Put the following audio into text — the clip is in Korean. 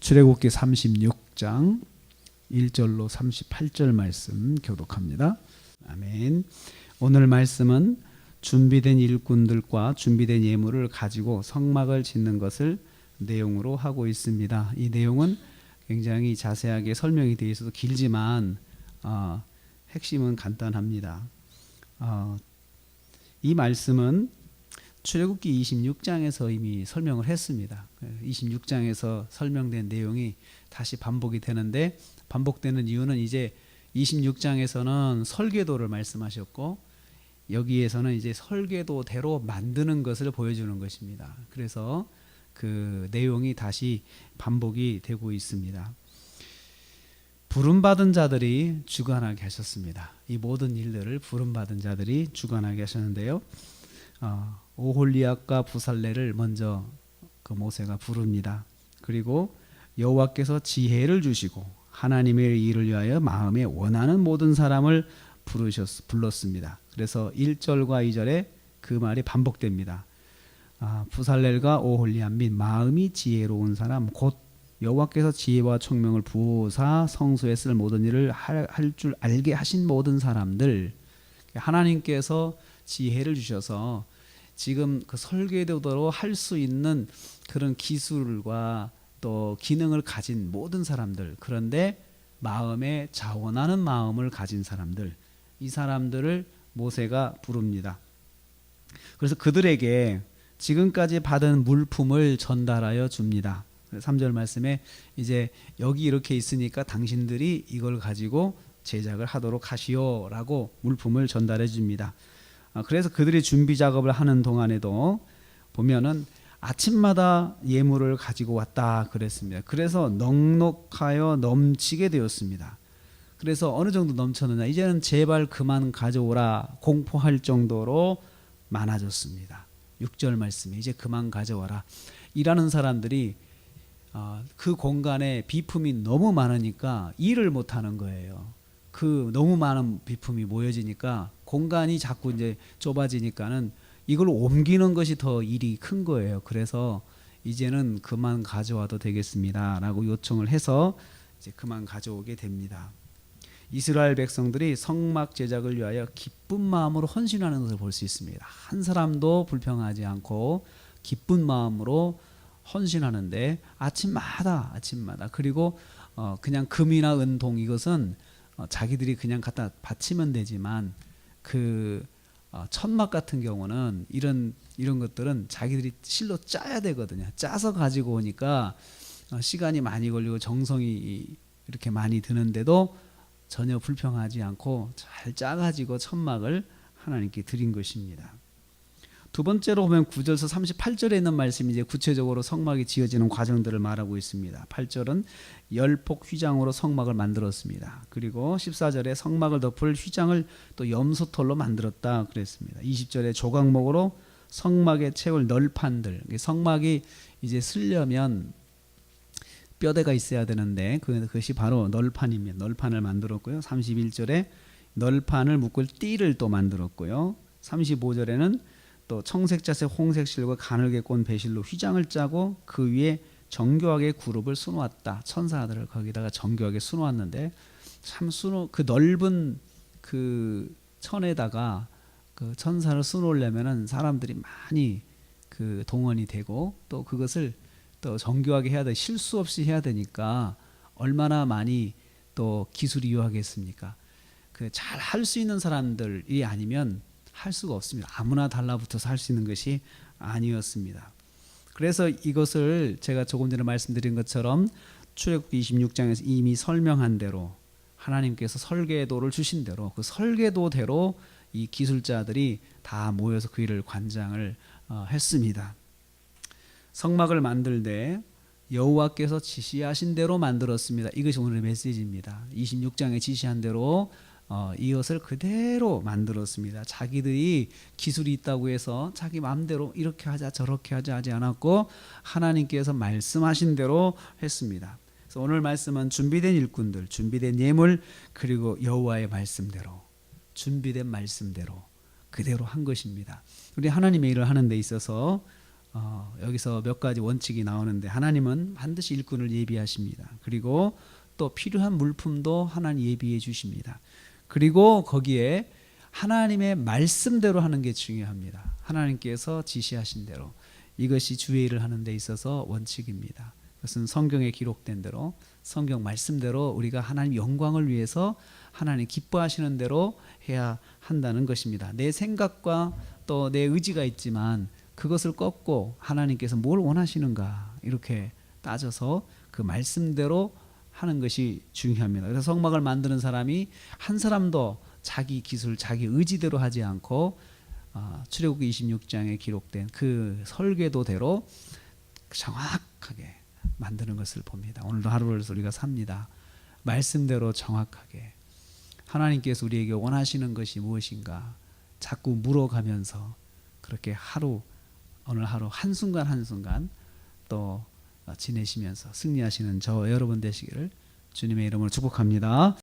출애굽기 36장 1절로 38절 말씀 교독합니다. 아멘. 오늘 말씀은 준비된 일꾼들과 준비된 예물을 가지고 성막을 짓는 것을 내용으로 하고 있습니다. 이 내용은 굉장히 자세하게 설명이 되어 있어서 길지만 핵심은 간단합니다. 이 말씀은 출애굽기 26장에서 이미 설명을 했습니다. 26장에서 설명된 내용이 다시 반복이 되는데, 반복되는 이유는 이제 26장에서는 설계도를 말씀하셨고 여기에서는 이제 설계도대로 만드는 것을 보여주는 것입니다. 그래서 그 내용이 다시 반복이 되고 있습니다. 부름받은 자들이 주관하게 하셨습니다. 이 모든 일들을 부름받은 자들이 주관하게 하셨는데요, 오홀리압과 부살레를 먼저 그 모세가 부릅니다. 그리고 여호와께서 지혜를 주시고 하나님의 일을 위하여 마음에 원하는 모든 사람을 불렀습니다. 그래서 1절과 2절에 그 말이 반복됩니다. 부살렐과 오홀리압 및 마음이 지혜로운 사람, 곧 여호와께서 지혜와 총명을 부어사 성소에 쓸 모든 일을 할 줄 알게 하신 모든 사람들, 하나님께서 지혜를 주셔서 지금 그 설계도대로 할 수 있는 그런 기술과 또 기능을 가진 모든 사람들, 그런데 마음에 자원하는 마음을 가진 사람들, 이 사람들을 모세가 부릅니다. 그래서 그들에게 지금까지 받은 물품을 전달하여 줍니다. 3절 말씀에 이제 여기 이렇게 있으니까 당신들이 이걸 가지고 제작을 하도록 하시오라고 물품을 전달해 줍니다. 그래서 그들이 준비 작업을 하는 동안에도 보면은 아침마다 예물을 가지고 왔다 그랬습니다. 그래서 넉넉하여 넘치게 되었습니다. 그래서 어느 정도 넘쳤느냐, 이제는 제발 그만 가져오라 공포할 정도로 많아졌습니다. 6절 말씀에 이제 그만 가져와라. 일하는 사람들이 그 공간에 비품이 너무 많으니까 일을 못하는 거예요. 그 너무 많은 비품이 모여지니까 공간이 자꾸 이제 좁아지니까는 이걸 옮기는 것이 더 일이 큰 거예요. 그래서 이제는 그만 가져와도 되겠습니다 라고 요청을 해서 이제 그만 가져오게 됩니다. 이스라엘 백성들이 성막 제작을 위하여 기쁜 마음으로 헌신하는 것을 볼 수 있습니다. 한 사람도 불평하지 않고 기쁜 마음으로 헌신하는데 아침마다 그리고 그냥 금이나 은동 이것은 자기들이 그냥 갖다 바치면 되지만 그 천막 같은 경우는 이런 것들은 자기들이 실로 짜야 되거든요. 짜서 가지고 오니까 시간이 많이 걸리고 정성이 이렇게 많이 드는데도 전혀 불평하지 않고 잘 짜가지고 천막을 하나님께 드린 것입니다. 두 번째로 보면 9절에서 38절에 있는 말씀이 이제 구체적으로 성막이 지어지는 과정들을 말하고 있습니다. 8절은 열폭 휘장으로 성막을 만들었습니다. 그리고 14절에 성막을 덮을 휘장을 또 염소털로 만들었다 그랬습니다. 20절에 조각목으로 성막에 채울 널판들, 성막이 이제 쓰려면 뼈대가 있어야 되는데 그것이 바로 널판입니다. 널판을 만들었고요. 31절에 널판을 묶을 띠를 또 만들었고요. 35절에는 또 청색자색 홍색실과 가늘게 꼰 배실로 휘장을 짜고 그 위에 정교하게 그룹을 수놓았다. 천사들을 거기다가 정교하게 수놓았는데 참 그 넓은 그 천에다가 그 천사를 수놓으려면은 사람들이 많이 그 동원이 되고 또 그것을 또 정교하게 해야 돼, 실수 없이 해야 되니까 얼마나 많이 또 기술이 요하겠습니까? 그 잘 할 수 있는 사람들이 아니면 할 수가 없습니다. 아무나 달라붙어서 할 수 있는 것이 아니었습니다. 그래서 이것을 제가 조금 전에 말씀드린 것처럼 출애굽기 26장에서 이미 설명한 대로 하나님께서 설계도를 주신 대로 그 설계도대로 이 기술자들이 다 모여서 그 일을 관장을 했습니다. 성막을 만들 때 여호와께서 지시하신 대로 만들었습니다. 이것이 오늘의 메시지입니다. 26장에 지시한 대로 이것을 그대로 만들었습니다. 자기들이 기술이 있다고 해서 자기 마음대로 이렇게 하자 저렇게 하자 하지 않았고 하나님께서 말씀하신 대로 했습니다. 그래서 오늘 말씀은 준비된 일꾼들, 준비된 예물, 그리고 여호와의 말씀대로, 준비된 말씀대로 그대로 한 것입니다. 우리 하나님의 일을 하는 데 있어서 여기서 몇 가지 원칙이 나오는데 하나님은 반드시 일꾼을 예비하십니다. 그리고 또 필요한 물품도 하나님 예비해 주십니다. 그리고 거기에 하나님의 말씀대로 하는 게 중요합니다. 하나님께서 지시하신 대로 이것이 주의 일을 하는 데 있어서 원칙입니다. 그것은 성경에 기록된 대로 성경 말씀대로 우리가 하나님 영광을 위해서 하나님 기뻐하시는 대로 해야 한다는 것입니다. 내 생각과 또 내 의지가 있지만 그것을 꺾고 하나님께서 뭘 원하시는가 이렇게 따져서 그 말씀대로 하는 것이 중요합니다. 그래서 성막을 만드는 사람이 한 사람도 자기 기술, 자기 의지대로 하지 않고 출애굽기 26장에 기록된 그 설계도대로 정확하게 만드는 것을 봅니다. 오늘도 하루를 우리가 삽니다. 말씀대로 정확하게 하나님께서 우리에게 원하시는 것이 무엇인가 자꾸 물어가면서 그렇게 오늘 하루 한순간 한순간 또 지내시면서 승리하시는 저 여러분 되시기를 주님의 이름으로 축복합니다.